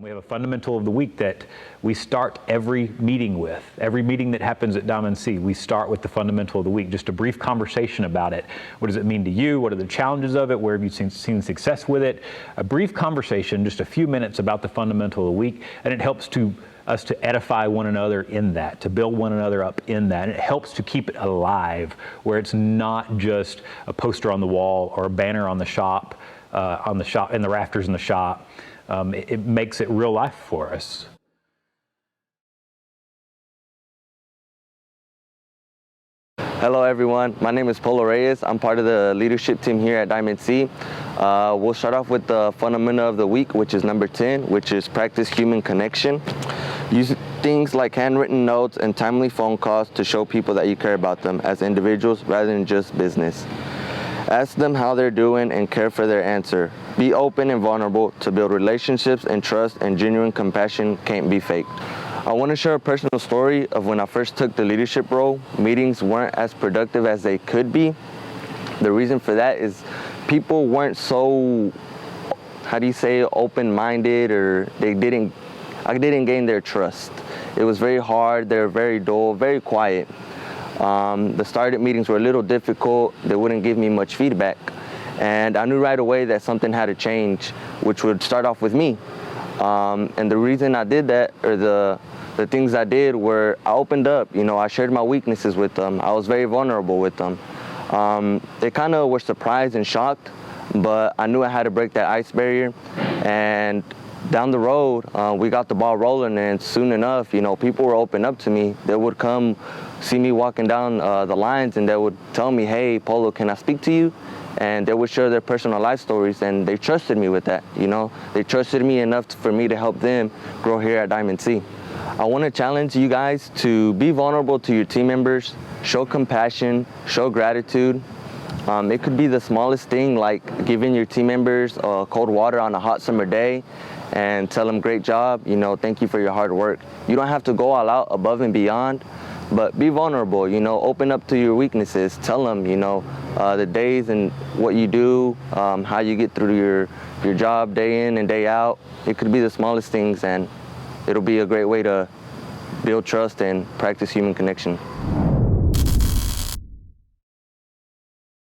We have a fundamental of the week that we start every meeting with. Every meeting that happens at Diamond C, we start with the fundamental of the week, just a brief conversation about it. What does it mean to you? What are the challenges of it? Where have you seen success with it? A brief conversation, just a few minutes about the fundamental of the week, and it helps us to edify one another in that, to build one another up in that. And it helps to keep it alive, where it's not just a poster on the wall or a banner on the shop, in the rafters in the shop. It makes it real life for us. Hello everyone, my name is Polo Reyes. I'm part of the leadership team here at Diamond C. We'll start off with the fundamental of the week, which is number 10, which is practice human connection. Use things like handwritten notes and timely phone calls to show people that you care about them as individuals rather than just business. Ask them how they're doing and care for their answer. Be open and vulnerable to build relationships, and trust and genuine compassion can't be faked. I want to share a personal story of when I first took the leadership role. Meetings weren't as productive as they could be. The reason for that is people weren't so, open-minded, or I didn't gain their trust. It was very hard, they were very dull, very quiet. The started meetings were a little difficult. They wouldn't give me much feedback. And I knew right away that something had to change, which would start off with me. And the reason I did that, or the things I did, were I opened up. I shared my weaknesses with them. I was very vulnerable with them. They kind of were surprised and shocked, but I knew I had to break that ice barrier. And down the road, we got the ball rolling, and soon enough, people were open up to me. They would come see me walking down the lines, and they would tell me, "Hey, Polo, can I speak to you?" And they would share their personal life stories, and they trusted me with that. They trusted me enough for me to help them grow here at Diamond C. I want to challenge you guys to be vulnerable to your team members, show compassion, show gratitude. It could be the smallest thing, like giving your team members cold water on a hot summer day and tell them, "Great job, thank you for your hard work." You don't have to go all out above and beyond, but be vulnerable, open up to your weaknesses. Tell them, the days and what you do, how you get through your job day in and day out. It could be the smallest things, and it'll be a great way to build trust and practice human connection.